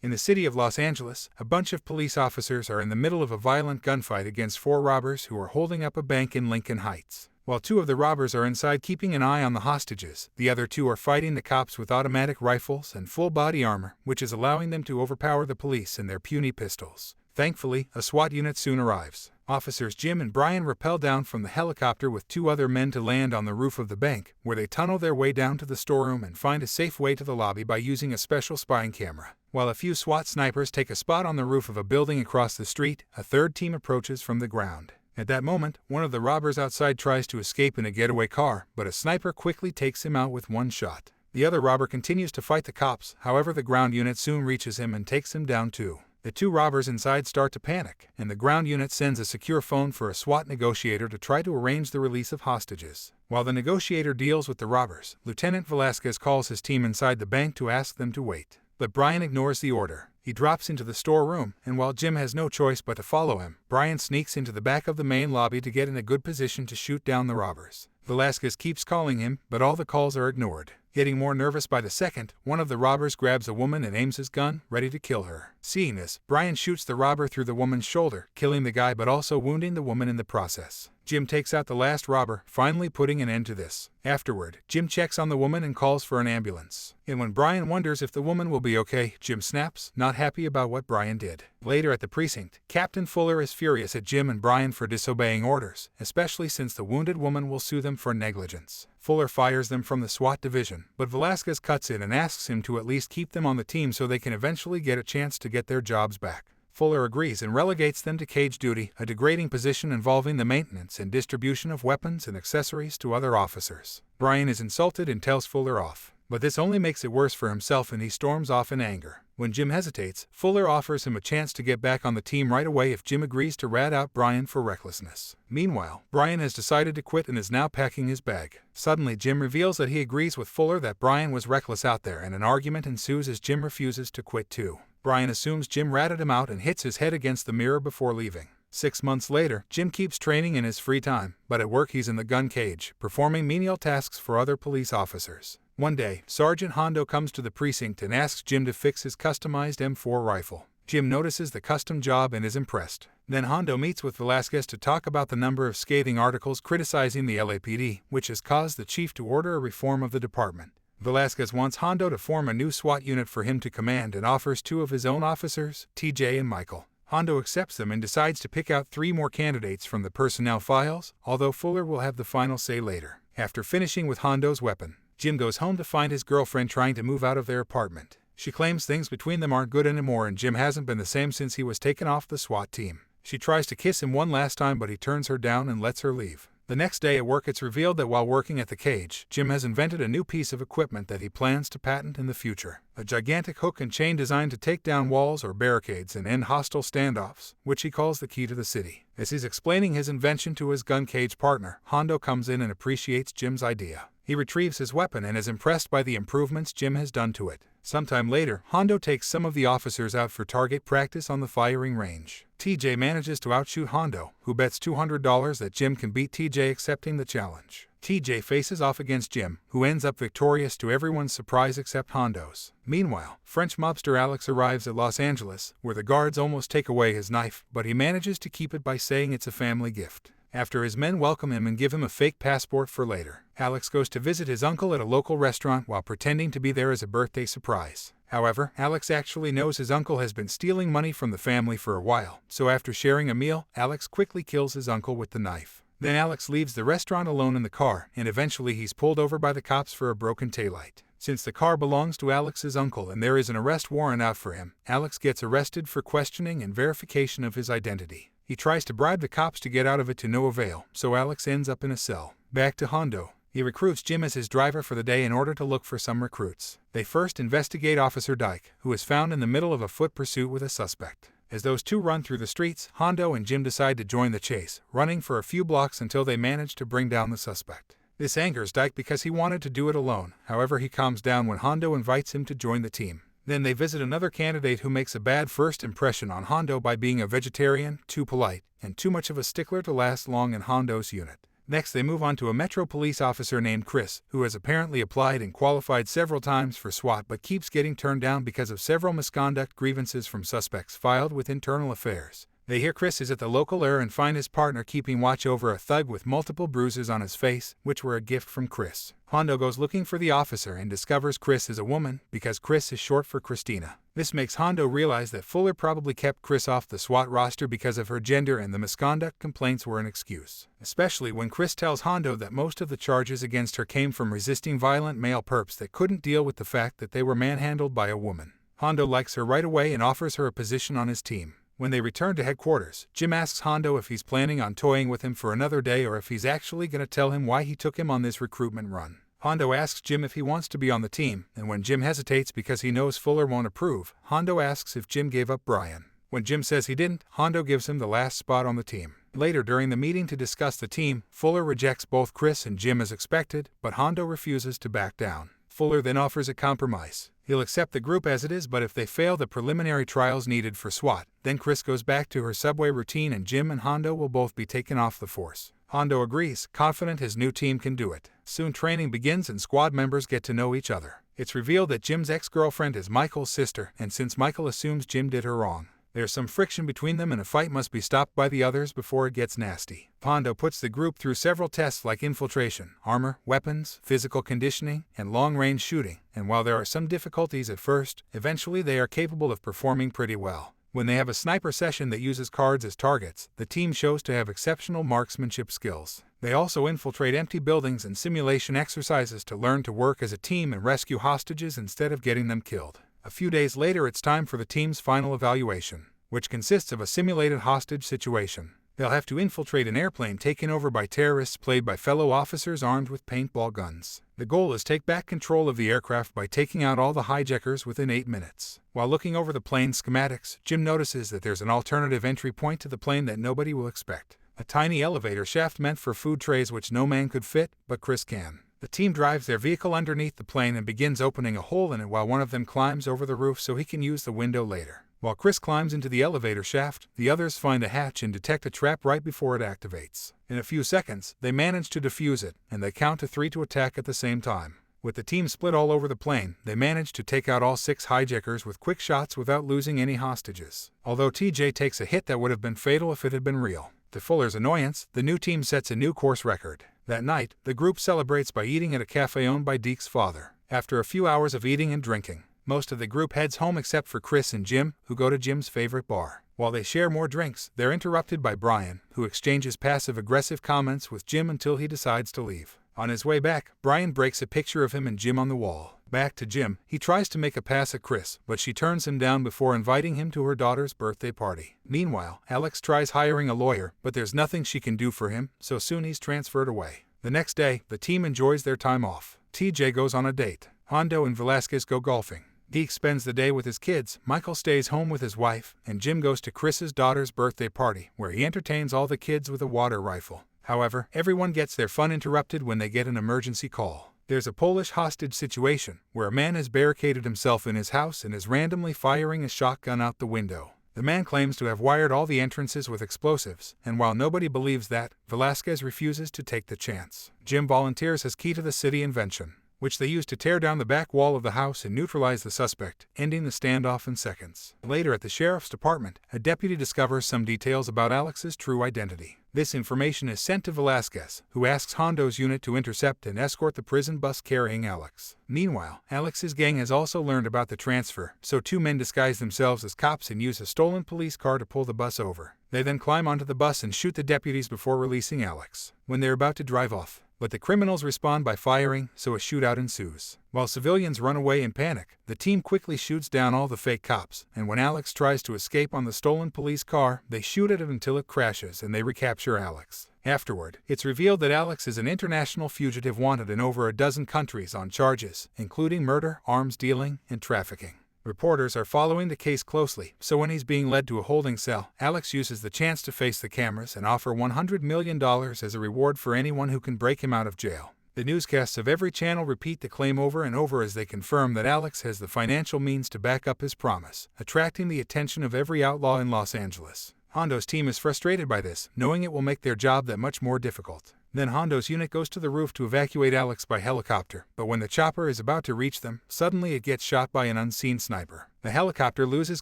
In the city of Los Angeles, a bunch of police officers are in the middle of a violent gunfight against 4 robbers who are holding up a bank in Lincoln Heights. While 2 of the robbers are inside keeping an eye on the hostages, the other 2 are fighting the cops with automatic rifles and full-body armor, which is allowing them to overpower the police and their puny pistols. Thankfully, a SWAT unit soon arrives. Officers Jim and Brian rappel down from the helicopter with 2 other men to land on the roof of the bank, where they tunnel their way down to the storeroom and find a safe way to the lobby by using a special spying camera. While a few SWAT snipers take a spot on the roof of a building across the street, a third team approaches from the ground. At that moment, one of the robbers outside tries to escape in a getaway car, but a sniper quickly takes him out with 1 shot. The other robber continues to fight the cops, however the ground unit soon reaches him and takes him down too. The 2 robbers inside start to panic, and the ground unit sends a secure phone for a SWAT negotiator to try to arrange the release of hostages. While the negotiator deals with the robbers, Lieutenant Velasquez calls his team inside the bank to ask them to wait. But Brian ignores the order. He drops into the storeroom, and while Jim has no choice but to follow him, Brian sneaks into the back of the main lobby to get in a good position to shoot down the robbers. Velasquez keeps calling him, but all the calls are ignored. Getting more nervous by the second, one of the robbers grabs a woman and aims his gun, ready to kill her. Seeing this, Brian shoots the robber through the woman's shoulder, killing the guy but also wounding the woman in the process. Jim takes out the last robber, finally putting an end to this. Afterward, Jim checks on the woman and calls for an ambulance. And when Brian wonders if the woman will be okay, Jim snaps, not happy about what Brian did. Later at the precinct, Captain Fuller is furious at Jim and Brian for disobeying orders, especially since the wounded woman will sue them for negligence. Fuller fires them from the SWAT division, but Velasquez cuts in and asks him to at least keep them on the team so they can eventually get a chance to get their jobs back. Fuller agrees and relegates them to cage duty, a degrading position involving the maintenance and distribution of weapons and accessories to other officers. Brian is insulted and tells Fuller off, but this only makes it worse for himself and he storms off in anger. When Jim hesitates, Fuller offers him a chance to get back on the team right away if Jim agrees to rat out Brian for recklessness. Meanwhile, Brian has decided to quit and is now packing his bag. Suddenly, Jim reveals that he agrees with Fuller that Brian was reckless out there, and an argument ensues as Jim refuses to quit too. Brian assumes Jim ratted him out and hits his head against the mirror before leaving. 6 months later, Jim keeps training in his free time, but at work he's in the gun cage, performing menial tasks for other police officers. One day, Sergeant Hondo comes to the precinct and asks Jim to fix his customized M4 rifle. Jim notices the custom job and is impressed. Then Hondo meets with Velasquez to talk about the number of scathing articles criticizing the LAPD, which has caused the chief to order a reform of the department. Velasquez wants Hondo to form a new SWAT unit for him to command and offers 2 of his own officers, TJ and Michael. Hondo accepts them and decides to pick out 3 more candidates from the personnel files, although Fuller will have the final say later. After finishing with Hondo's weapon, Jim goes home to find his girlfriend trying to move out of their apartment. She claims things between them aren't good anymore and Jim hasn't been the same since he was taken off the SWAT team. She tries to kiss him one last time but he turns her down and lets her leave. The next day at work it's revealed that while working at the cage, Jim has invented a new piece of equipment that he plans to patent in the future. A gigantic hook and chain designed to take down walls or barricades and end hostile standoffs, which he calls the key to the city. As he's explaining his invention to his gun cage partner, Hondo comes in and appreciates Jim's idea. He retrieves his weapon and is impressed by the improvements Jim has done to it. Sometime later, Hondo takes some of the officers out for target practice on the firing range. TJ manages to outshoot Hondo, who bets $200 that Jim can beat TJ accepting the challenge. TJ faces off against Jim, who ends up victorious to everyone's surprise except Hondo's. Meanwhile, French mobster Alex arrives at Los Angeles, where the guards almost take away his knife, but he manages to keep it by saying it's a family gift. After his men welcome him and give him a fake passport for later, Alex goes to visit his uncle at a local restaurant while pretending to be there as a birthday surprise. However, Alex actually knows his uncle has been stealing money from the family for a while, so after sharing a meal, Alex quickly kills his uncle with the knife. Then Alex leaves the restaurant alone in the car, and eventually he's pulled over by the cops for a broken taillight. Since the car belongs to Alex's uncle and there is an arrest warrant out for him, Alex gets arrested for questioning and verification of his identity. He tries to bribe the cops to get out of it to no avail, so Alex ends up in a cell. Back to Hondo. He recruits Jim as his driver for the day in order to look for some recruits. They first investigate Officer Dyke, who is found in the middle of a foot pursuit with a suspect. As those two run through the streets, Hondo and Jim decide to join the chase, running for a few blocks until they manage to bring down the suspect. This angers Dyke because he wanted to do it alone, however he calms down when Hondo invites him to join the team. Then they visit another candidate who makes a bad first impression on Hondo by being a vegetarian, too polite, and too much of a stickler to last long in Hondo's unit. Next, they move on to a Metro police officer named Chris, who has apparently applied and qualified several times for SWAT but keeps getting turned down because of several misconduct grievances from suspects filed with Internal Affairs. They hear Chris is at the local ER and find his partner keeping watch over a thug with multiple bruises on his face, which were a gift from Chris. Hondo goes looking for the officer and discovers Chris is a woman because Chris is short for Christina. This makes Hondo realize that Fuller probably kept Chris off the SWAT roster because of her gender and the misconduct complaints were an excuse. Especially when Chris tells Hondo that most of the charges against her came from resisting violent male perps that couldn't deal with the fact that they were manhandled by a woman. Hondo likes her right away and offers her a position on his team. When they return to headquarters, Jim asks Hondo if he's planning on toying with him for another day or if he's actually going to tell him why he took him on this recruitment run. Hondo asks Jim if he wants to be on the team, and when Jim hesitates because he knows Fuller won't approve, Hondo asks if Jim gave up Brian. When Jim says he didn't, Hondo gives him the last spot on the team. Later during the meeting to discuss the team, Fuller rejects both Chris and Jim as expected, but Hondo refuses to back down. Fuller then offers a compromise. He'll accept the group as it is, but if they fail the preliminary trials needed for SWAT, then Chris goes back to her subway routine and Jim and Hondo will both be taken off the force. Hondo agrees, confident his new team can do it. Soon training begins and squad members get to know each other. It's revealed that Jim's ex-girlfriend is Michael's sister, and since Michael assumes Jim did her wrong, there's some friction between them and a fight must be stopped by the others before it gets nasty. Hondo puts the group through several tests like infiltration, armor, weapons, physical conditioning, and long-range shooting, and while there are some difficulties at first, eventually they are capable of performing pretty well. When they have a sniper session that uses cards as targets, the team shows to have exceptional marksmanship skills. They also infiltrate empty buildings and simulation exercises to learn to work as a team and rescue hostages instead of getting them killed. A few days later, it's time for the team's final evaluation, which consists of a simulated hostage situation. They'll have to infiltrate an airplane taken over by terrorists played by fellow officers armed with paintball guns. The goal is take back control of the aircraft by taking out all the hijackers within 8 minutes. While looking over the plane's schematics, Jim notices that there's an alternative entry point to the plane that nobody will expect. A tiny elevator shaft meant for food trays which no man could fit, but Chris can. The team drives their vehicle underneath the plane and begins opening a hole in it while one of them climbs over the roof so he can use the window later. While Chris climbs into the elevator shaft, the others find a hatch and detect a trap right before it activates. In a few seconds, they manage to defuse it, and they count to 3 to attack at the same time. With the team split all over the plane, they manage to take out all 6 hijackers with quick shots without losing any hostages. Although TJ takes a hit that would have been fatal if it had been real. To Fuller's annoyance, the new team sets a new course record. That night, the group celebrates by eating at a cafe owned by Deke's father. After a few hours of eating and drinking, most of the group heads home except for Chris and Jim, who go to Jim's favorite bar. While they share more drinks, they're interrupted by Brian, who exchanges passive-aggressive comments with Jim until he decides to leave. On his way back, Brian breaks a picture of him and Jim on the wall. Back to Jim, he tries to make a pass at Chris, but she turns him down before inviting him to her daughter's birthday party. Meanwhile, Alex tries hiring a lawyer, but there's nothing she can do for him, so soon he's transferred away. The next day, the team enjoys their time off. TJ goes on a date. Hondo and Velasquez go golfing. Deke spends the day with his kids, Michael stays home with his wife, and Jim goes to Chris's daughter's birthday party, where he entertains all the kids with a water rifle. However, everyone gets their fun interrupted when they get an emergency call. There's a Polish hostage situation, where a man has barricaded himself in his house and is randomly firing a shotgun out the window. The man claims to have wired all the entrances with explosives, and while nobody believes that, Velasquez refuses to take the chance. Jim volunteers his key to the city invention, which they use to tear down the back wall of the house and neutralize the suspect, ending the standoff in seconds. Later at the sheriff's department, a deputy discovers some details about Alex's true identity. This information is sent to Velasquez, who asks Hondo's unit to intercept and escort the prison bus carrying Alex. Meanwhile, Alex's gang has also learned about the transfer, so 2 men disguise themselves as cops and use a stolen police car to pull the bus over. They then climb onto the bus and shoot the deputies before releasing Alex. When they're about to drive off, but the criminals respond by firing, so a shootout ensues. While civilians run away in panic, the team quickly shoots down all the fake cops, and when Alex tries to escape on the stolen police car, they shoot at it until it crashes and they recapture Alex. Afterward, it's revealed that Alex is an international fugitive wanted in over a dozen countries on charges, including murder, arms dealing, and trafficking. Reporters are following the case closely, so when he's being led to a holding cell, Alex uses the chance to face the cameras and offer $100 million as a reward for anyone who can break him out of jail. The newscasts of every channel repeat the claim over and over as they confirm that Alex has the financial means to back up his promise, attracting the attention of every outlaw in Los Angeles. Hondo's team is frustrated by this, knowing it will make their job that much more difficult. Then Hondo's unit goes to the roof to evacuate Alex by helicopter, but when the chopper is about to reach them, suddenly it gets shot by an unseen sniper. The helicopter loses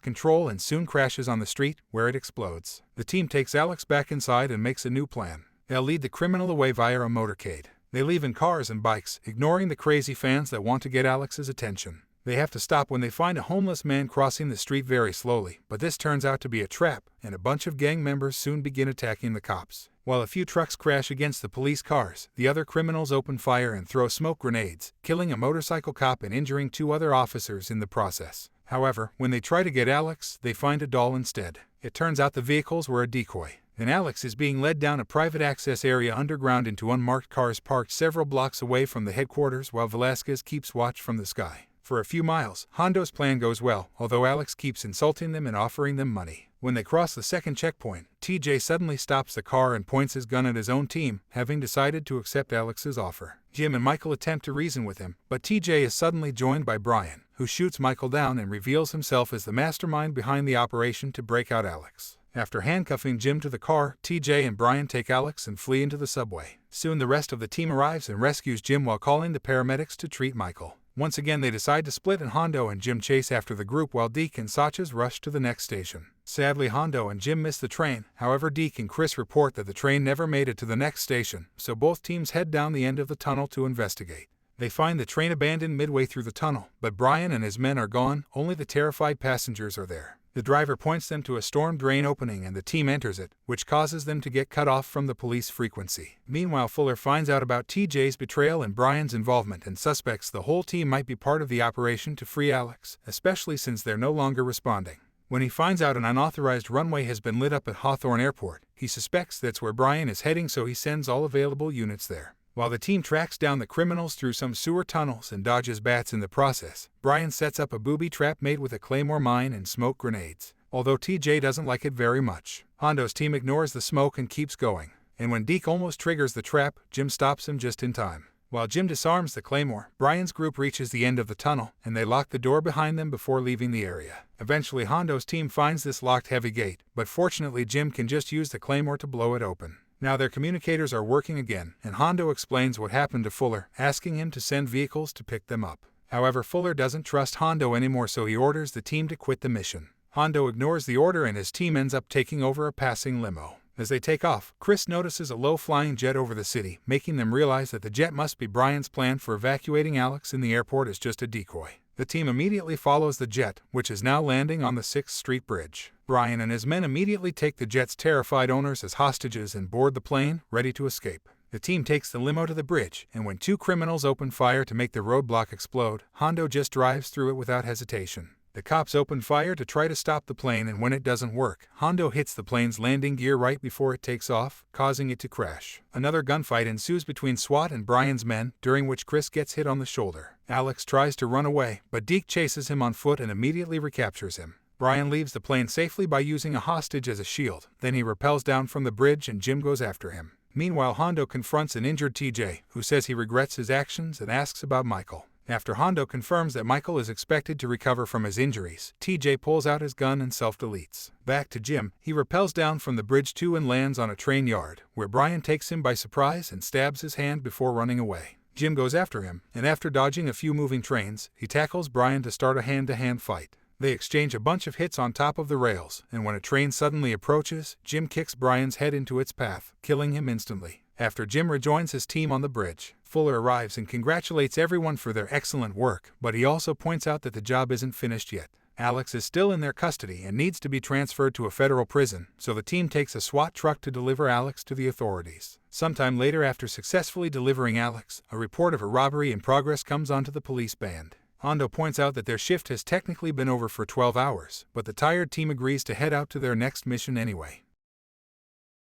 control and soon crashes on the street, where it explodes. The team takes Alex back inside and makes a new plan. They'll lead the criminal away via a motorcade. They leave in cars and bikes, ignoring the crazy fans that want to get Alex's attention. They have to stop when they find a homeless man crossing the street very slowly, but this turns out to be a trap, and a bunch of gang members soon begin attacking the cops. While a few trucks crash against the police cars, the other criminals open fire and throw smoke grenades, killing a motorcycle cop and injuring 2 other officers in the process. However, when they try to get Alex, they find a doll instead. It turns out the vehicles were a decoy, and Alex is being led down a private access area underground into unmarked cars parked several blocks away from the headquarters while Velasquez keeps watch from the sky. For a few miles, Hondo's plan goes well, although Alex keeps insulting them and offering them money. When they cross the second checkpoint, TJ suddenly stops the car and points his gun at his own team, having decided to accept Alex's offer. Jim and Michael attempt to reason with him, but TJ is suddenly joined by Brian, who shoots Michael down and reveals himself as the mastermind behind the operation to break out Alex. After handcuffing Jim to the car, TJ and Brian take Alex and flee into the subway. Soon the rest of the team arrives and rescues Jim while calling the paramedics to treat Michael. Once again they decide to split and Hondo and Jim chase after the group while Deke and Sacha's rush to the next station. Sadly, Hondo and Jim miss the train, however Deke and Chris report that the train never made it to the next station, so both teams head down the end of the tunnel to investigate. They find the train abandoned midway through the tunnel, but Brian and his men are gone, only the terrified passengers are there. The driver points them to a storm drain opening and the team enters it, which causes them to get cut off from the police frequency. Meanwhile, Fuller finds out about TJ's betrayal and Brian's involvement and suspects the whole team might be part of the operation to free Alex, especially since they're no longer responding. When he finds out an unauthorized runway has been lit up at Hawthorne Airport, he suspects that's where Brian is heading, so he sends all available units there. While the team tracks down the criminals through some sewer tunnels and dodges bats in the process, Brian sets up a booby trap made with a claymore mine and smoke grenades. Although TJ doesn't like it very much, Hondo's team ignores the smoke and keeps going. And when Deke almost triggers the trap, Jim stops him just in time. While Jim disarms the claymore, Brian's group reaches the end of the tunnel, and they lock the door behind them before leaving the area. Eventually, Hondo's team finds this locked heavy gate, but fortunately Jim can just use the claymore to blow it open. Now their communicators are working again, and Hondo explains what happened to Fuller, asking him to send vehicles to pick them up. However, Fuller doesn't trust Hondo anymore, so he orders the team to quit the mission. Hondo ignores the order and his team ends up taking over a passing limo. As they take off, Chris notices a low-flying jet over the city, making them realize that the jet must be Brian's plan for evacuating Alex in the airport as just a decoy. The team immediately follows the jet, which is now landing on the 6th Street Bridge. Brian and his men immediately take the jet's terrified owners as hostages and board the plane, ready to escape. The team takes the limo to the bridge, and when 2 criminals open fire to make the roadblock explode, Hondo just drives through it without hesitation. The cops open fire to try to stop the plane, and when it doesn't work, Hondo hits the plane's landing gear right before it takes off, causing it to crash. Another gunfight ensues between S.W.A.T and Brian's men, during which Chris gets hit on the shoulder. Alex tries to run away, but Deke chases him on foot and immediately recaptures him. Brian leaves the plane safely by using a hostage as a shield. Then he rappels down from the bridge and Jim goes after him. Meanwhile, Hondo confronts an injured TJ, who says he regrets his actions and asks about Michael. After Hondo confirms that Michael is expected to recover from his injuries, TJ pulls out his gun and self-deletes. Back to Jim, he rappels down from the bridge too and lands on a train yard, where Brian takes him by surprise and stabs his hand before running away. Jim goes after him, and after dodging a few moving trains, he tackles Brian to start a hand-to-hand fight. They exchange a bunch of hits on top of the rails, and when a train suddenly approaches, Jim kicks Brian's head into its path, killing him instantly. After Jim rejoins his team on the bridge, Fuller arrives and congratulates everyone for their excellent work, but he also points out that the job isn't finished yet. Alex is still in their custody and needs to be transferred to a federal prison, so the team takes a SWAT truck to deliver Alex to the authorities. Sometime later, after successfully delivering Alex, a report of a robbery in progress comes onto the police band. Hondo points out that their shift has technically been over for 12 hours, but the tired team agrees to head out to their next mission anyway.